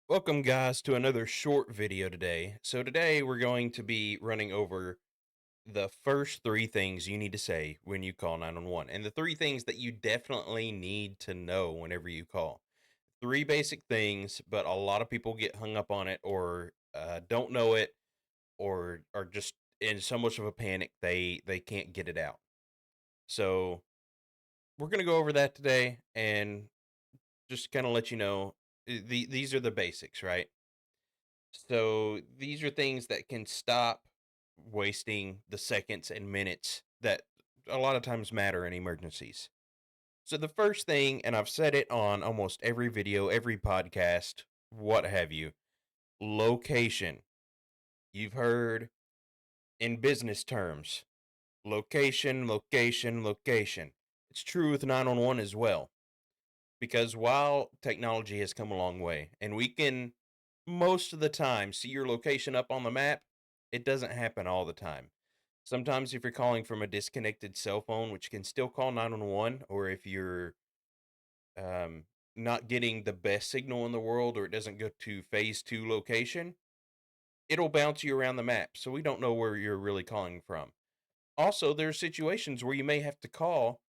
Welcome, guys, to another short video today. So, today we're going to be running over the first three things you need to say when you call 911, and the three things that you definitely need to know whenever you call. Three basic things, but a lot of people get hung up on it or don't know it or are just in so much of a panic they can't get it out. So, we're going to go over that today and just kind of let you know these are the basics, right? So these are things that can stop wasting the seconds and minutes that a lot of times matter in emergencies. So the first thing, and I've said it on almost every video, every podcast, what have you, location. You've heard in business terms, location, location, location. It's true with 911 as well. Because while technology has come a long way and we can most of the time see your location up on the map, it doesn't happen all the time. Sometimes if you're calling from a disconnected cell phone, which can still call 911, or if you're um, not getting the best signal in the world or it doesn't go to phase two location, it'll bounce you around the map. So we don't know where you're really calling from. Also, there's situations where you may have to call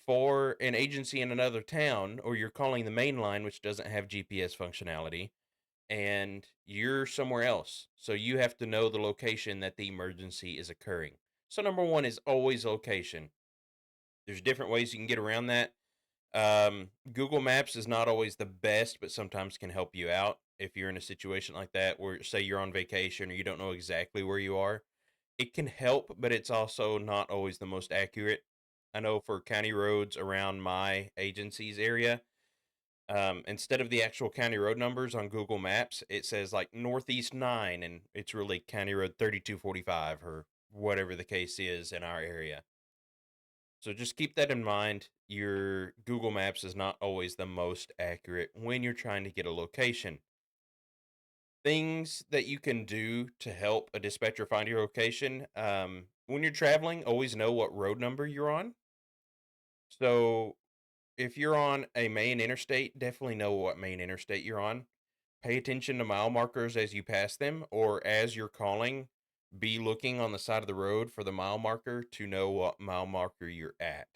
for an agency in another town, or you're calling the main line, which doesn't have GPS functionality, and you're somewhere else. So you have to know the location that the emergency is occurring. So, number one is always location. There's different ways you can get around that. Google Maps is not always the best, but sometimes can help you out if you're in a situation like that where, say, you're on vacation or you don't know exactly where you are. It can help, but it's also not always the most accurate. I know for county roads around my agency's area, instead of the actual county road numbers on Google Maps, it says like Northeast 9, and it's really County Road 3245 or whatever the case is in our area. So just keep that in mind. Your Google Maps is not always the most accurate when you're trying to get a location. Things that you can do to help a dispatcher find your location. When you're traveling, always know what road number you're on. So if you're on a main interstate, definitely know what main interstate you're on. Pay attention to mile markers as you pass them, or as you're calling, be looking on the side of the road for the mile marker to know what mile marker you're at.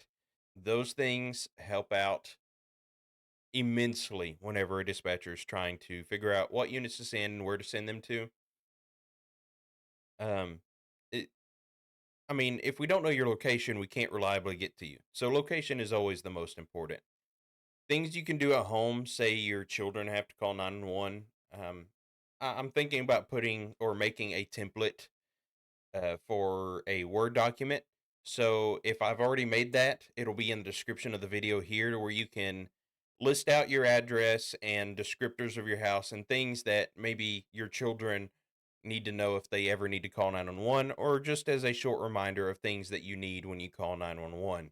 Those things help out immensely whenever a dispatcher is trying to figure out what units to send and where to send them to. Um, it, I mean, if we don't know your location, we can't reliably get to you. So, location is always the most important. Things you can do at home, say your children have to call 911. I'm thinking about putting or making a template for a Word document. So if I've already made that, it'll be in the description of the video here to where you can list out your address and descriptors of your house and things that maybe your children need to know if they ever need to call 911, or just as a short reminder of things that you need when you call 911.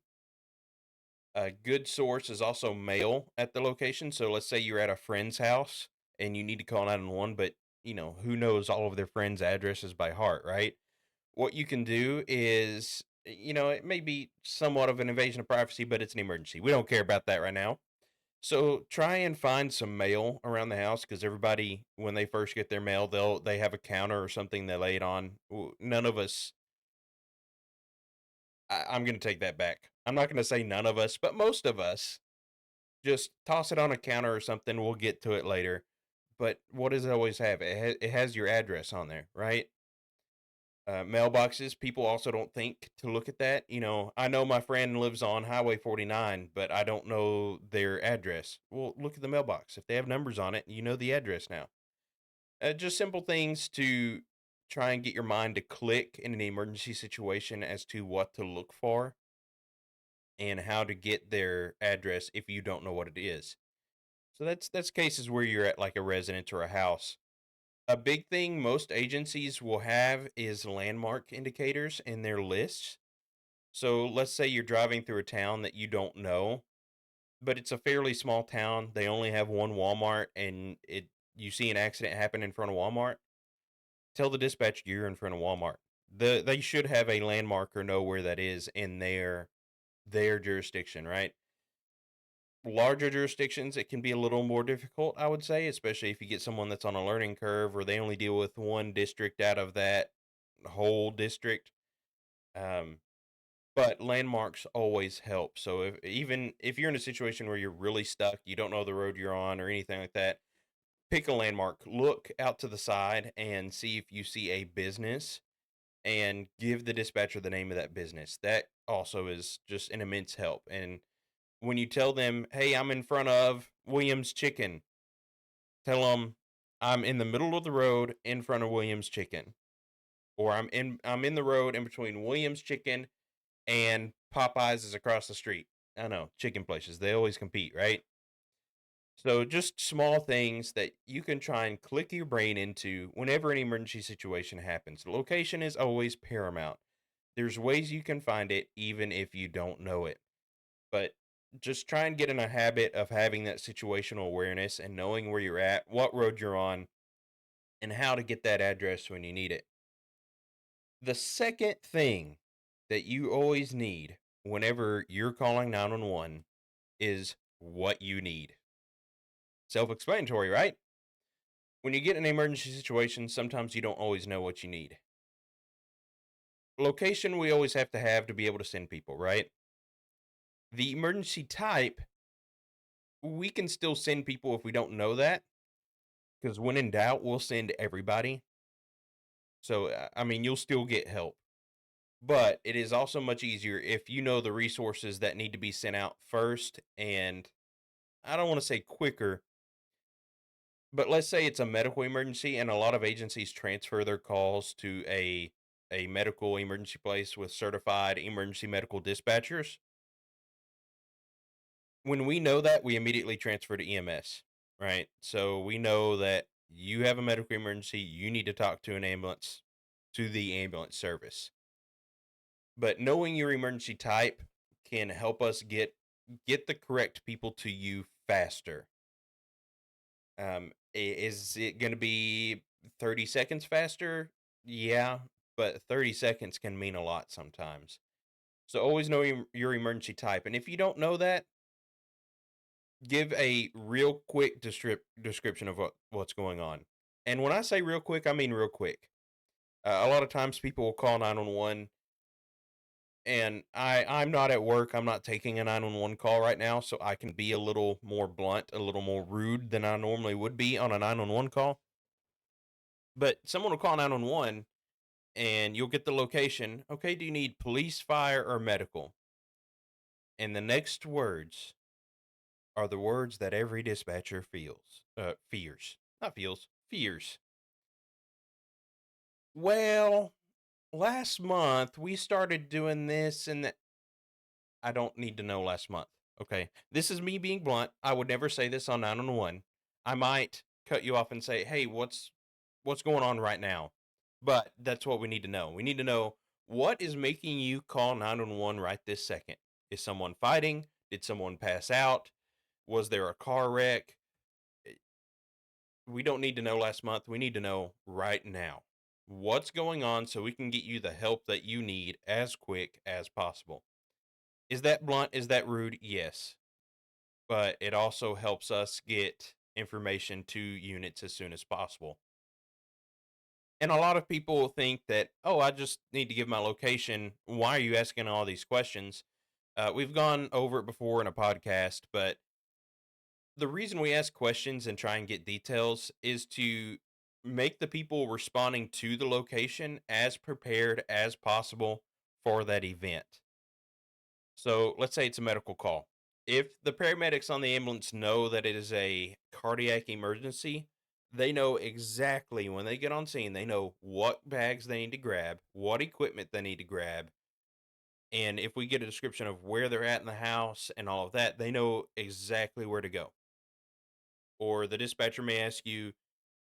A good source is also mail at the location. So let's say you're at a friend's house and you need to call 911, but who knows all of their friends' addresses by heart, right? What you can do is, it may be somewhat of an invasion of privacy, but it's an emergency. We don't care about that right now. So try and find some mail around the house because everybody, when they first get their mail, they have a counter or something they lay it on. None of us. I'm going to take that back. I'm not going to say none of us, but most of us just toss it on a counter or something. We'll get to it later. But what does it always have? It has your address on there, right? Mailboxes, people also don't think to look at that. I know my friend lives on Highway 49, but I don't know their address. Well, look at the mailbox. If they have numbers on it, you know the address now. Just simple things to try and get your mind to click in an emergency situation as to what to look for and how to get their address if you don't know what it is. So that's cases where you're at like a residence or a house. A big thing most agencies will have is landmark indicators in their lists. So let's say you're driving through a town that you don't know, but it's a fairly small town. They only have one Walmart, and it you see an accident happen in front of Walmart. Tell the dispatcher you're in front of Walmart. They should have a landmark or know where that is in their jurisdiction, right? Larger jurisdictions, it can be a little more difficult, I would say, especially if you get someone that's on a learning curve or they only deal with one district out of that whole district. Um, but landmarks always help. So even if you're in a situation where you're really stuck, you don't know the road you're on or anything like that, pick a landmark, look out to the side and see if you see a business and give the dispatcher the name of that business. That also is just an immense help. And when you tell them, "Hey, I'm in front of Williams Chicken," tell them, "I'm in the middle of the road in front of Williams Chicken," or I'm in the road in between Williams Chicken and Popeyes is across the street. I know, chicken places, they always compete, right? So just small things that you can try and click your brain into whenever an emergency situation happens. Location is always paramount. There's ways you can find it even if you don't know it. But just try and get in a habit of having that situational awareness and knowing where you're at, what road you're on, and how to get that address when you need it. The second thing that you always need whenever you're calling 911 is what you need. Self explanatory, right? When you get in an emergency situation, sometimes you don't always know what you need. Location, we always have to be able to send people, right? The emergency type, we can still send people if we don't know that, because when in doubt, we'll send everybody. So, I mean, you'll still get help. But it is also much easier if you know the resources that need to be sent out first. And I don't want to say quicker, but let's say it's a medical emergency, and a lot of agencies transfer their calls to a medical emergency place with certified emergency medical dispatchers. When we know that, we immediately transfer to EMS, right? So we know that you have a medical emergency, you need to talk to an ambulance, to the ambulance service. But knowing your emergency type can help us get the correct people to you faster. Is it going to be 30 seconds faster? Yeah, but 30 seconds can mean a lot sometimes. So always know your emergency type. And if you don't know that, give a real quick description of what's going on. And when I say real quick, I mean real quick. A lot of times people will call 911 and I'm not at work. I'm not taking a 911 call right now, so I can be a little more blunt, a little more rude than I normally would be on a 911 call. But someone will call 911 and you'll get the location. Okay, do you need police, fire, or medical? And the next words are the words that every dispatcher fears. Not feels, fears. Well, last month we started doing this and that. I don't need to know last month. Okay. This is me being blunt. I would never say this on 911. I might cut you off and say, "Hey, what's going on right now?" But that's what we need to know. We need to know what is making you call 911 right this second. Is someone fighting? Did someone pass out? Was there a car wreck? Eh, We don't need to know last month. We need to know right now. What's going on so we can get you the help that you need as quick as possible. Is that blunt? Is that rude? Yes. But it also helps us get information to units as soon as possible. And a lot of people think that, oh, I just need to give my location. Why are you asking all these questions? We've gone over it before in a podcast, but the reason we ask questions and try and get details is to make the people responding to the location as prepared as possible for that event. So let's say it's a medical call. If the paramedics on the ambulance know that it is a cardiac emergency, they know exactly when they get on scene, they know what bags they need to grab, what equipment they need to grab. And if we get a description of where they're at in the house and all of that, they know exactly where to go. Or the dispatcher may ask you,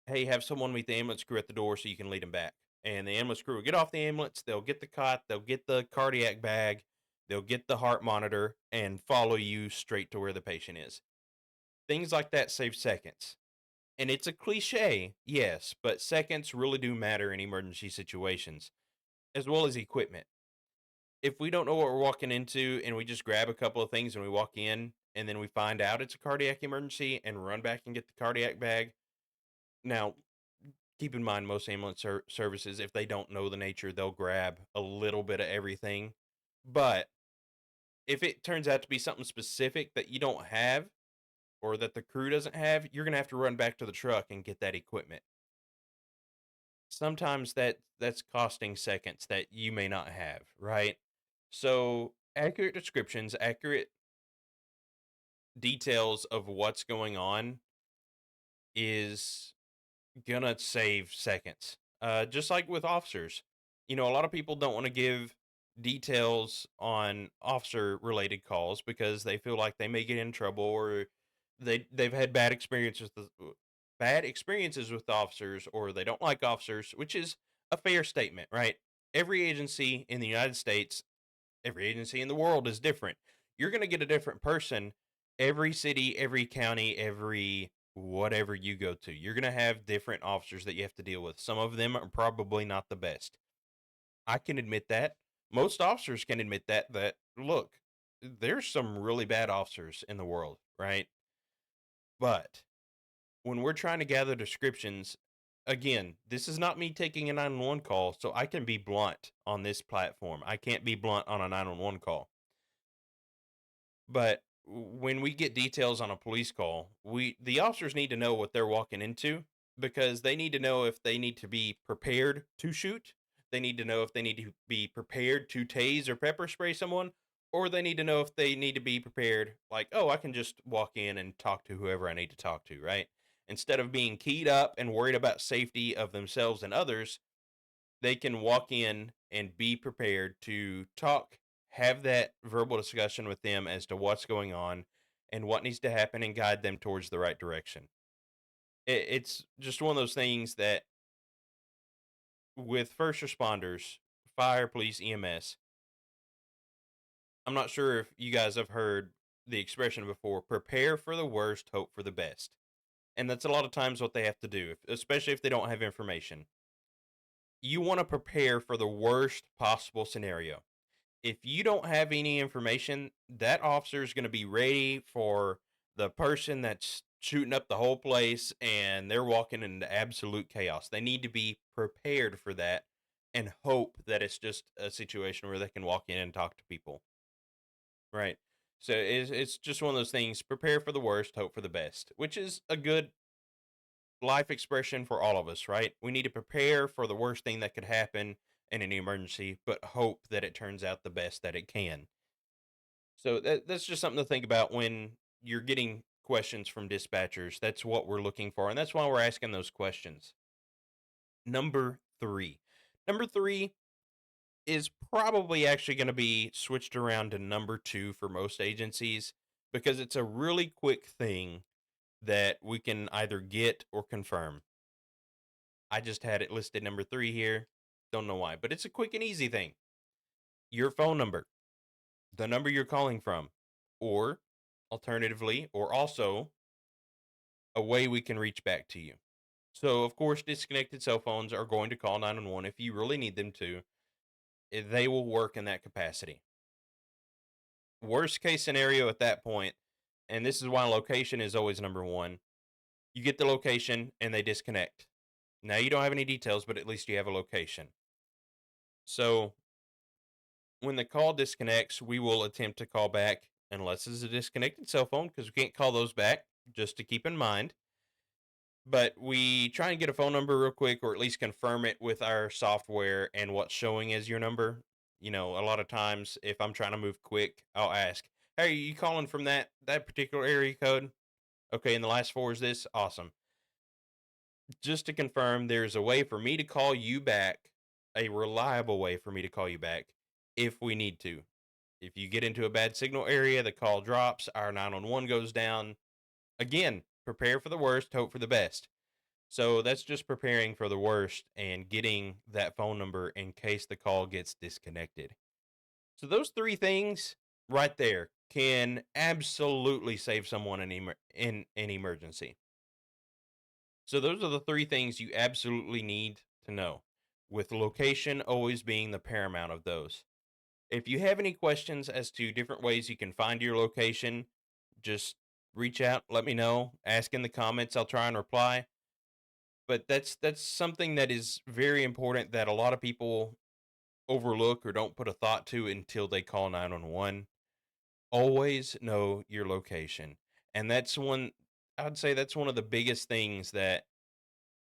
"Hey, have someone meet the ambulance crew at the door so you can lead them back." And the ambulance crew will get off the ambulance, they'll get the cot, they'll get the cardiac bag, they'll get the heart monitor, and follow you straight to where the patient is. Things like that save seconds. And it's a cliche, yes, but seconds really do matter in emergency situations, as well as equipment. If we don't know what we're walking into and we just grab a couple of things and we walk in, and then we find out it's a cardiac emergency and run back and get the cardiac bag. Now, keep in mind, most ambulance services, if they don't know the nature, they'll grab a little bit of everything. But if it turns out to be something specific that you don't have or that the crew doesn't have, you're going to have to run back to the truck and get that equipment. Sometimes that's costing seconds that you may not have, right? So, accurate descriptions, accurate details of what's going on is gonna save seconds. Just like with officers, a lot of people don't want to give details on officer related calls because they feel like they may get in trouble, or they've had bad experiences with officers, or they don't like officers, which is a fair statement, right? Every agency in the United States, every agency in the world is different. You're going to get a different person every city, every county, every whatever you go to. You're going to have different officers that you have to deal with. Some of them are probably not the best. I can admit that. Most officers can admit that look, there's some really bad officers in the world, right? But when we're trying to gather descriptions, again, this is not me taking a 911 call, so I can be blunt on this platform. I can't be blunt on a 911 call. But when we get details on a police call, the officers need to know what they're walking into, because they need to know if they need to be prepared to shoot. They need to know if they need to be prepared to tase or pepper spray someone, or they need to know if they need to be prepared, like, oh, I can just walk in and talk to whoever I need to talk to, right? Instead of being keyed up and worried about safety of themselves and others, they can walk in and be prepared to talk, have that verbal discussion with them as to what's going on and what needs to happen, and guide them towards the right direction. It's just one of those things that with first responders, fire, police, EMS, I'm not sure if you guys have heard the expression before: prepare for the worst, hope for the best. And that's a lot of times what they have to do, especially if they don't have information. You want to prepare for the worst possible scenario. If you don't have any information, that officer is going to be ready for the person that's shooting up the whole place, and they're walking into absolute chaos. They need to be prepared for that and hope that it's just a situation where they can walk in and talk to people. Right. So it's just one of those things: prepare for the worst, hope for the best, which is a good life expression for all of us, right? We need to prepare for the worst thing that could happen in an emergency, but hope that it turns out the best that it can. So that's just something to think about when you're getting questions from dispatchers. That's what we're looking for, and that's why we're asking those questions. Number three. Number three is probably actually going to be switched around to number two for most agencies, because it's a really quick thing that we can either get or confirm. I just had it listed number three here. Don't know why, but it's a quick and easy thing. Your phone number, the number you're calling from, or alternatively, or also a way we can reach back to you. So, of course, disconnected cell phones are going to call 911 if you really need them to. They will work in that capacity. Worst case scenario at that point, and this is why location is always number one, you get the location and they disconnect. Now, you don't have any details, but at least you have a location. So, when the call disconnects, we will attempt to call back, unless it's a disconnected cell phone, because we can't call those back, just to keep in mind. But we try and get a phone number real quick, or at least confirm it with our software and what's showing as your number. A lot of times if I'm trying to move quick, I'll ask, "Hey, are you calling from that particular area code?" Okay, and the last four is this. Awesome. Just to confirm, there's a way for me to call you back, a reliable way for me to call you back if we need to. If you get into a bad signal area, the call drops, our 911 goes down. Again, prepare for the worst, hope for the best. So that's just preparing for the worst and getting that phone number in case the call gets disconnected. So those three things right there can absolutely save someone in an emergency. So those are the three things you absolutely need to know, with location always being the paramount of those. If you have any questions as to different ways you can find your location, just reach out, let me know, ask in the comments, I'll try and reply. But that's something that is very important that a lot of people overlook or don't put a thought to until they call 911. Always know your location. And I'd say that's one of the biggest things that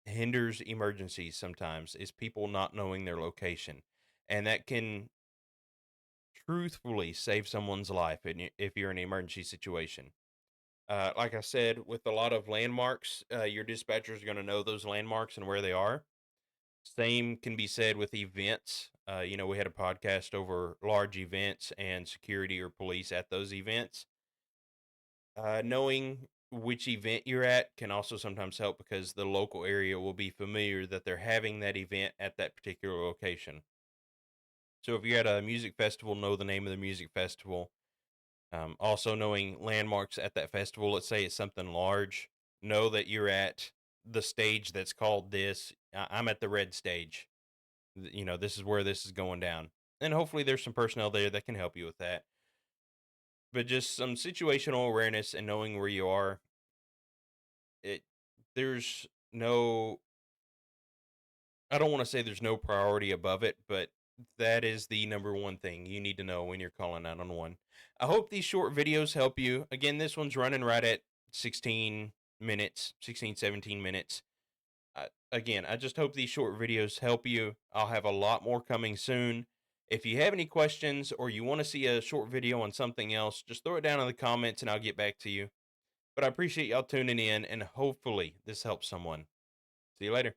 hinders emergencies sometimes is people not knowing their location. And that can truthfully save someone's life if you're in an emergency situation. Like I said, with a lot of landmarks, your dispatchers are going to know those landmarks and where they are. Same can be said with events. We had a podcast over large events and security or police at those events. Knowing which event you're at can also sometimes help because the local area will be familiar that they're having that event at that particular location. So if you're at a music festival, know the name of the music festival. Also, knowing landmarks at that festival, let's say it's something large, know that you're at the stage that's called this. I'm at the red stage. This is where this is going down. And hopefully there's some personnel there that can help you with that. But just some situational awareness and knowing where you are, it there's no I don't want to say there's no priority above it, but that is the number one thing you need to know when you're calling 911. I hope these short videos help you. Again, this one's running right at 16 minutes, 16, 17 minutes. Again, I just hope these short videos help you. I'll have a lot more coming soon. If you have any questions or you want to see a short video on something else, just throw it down in the comments and I'll get back to you. But I appreciate y'all tuning in and hopefully this helps someone. See you later.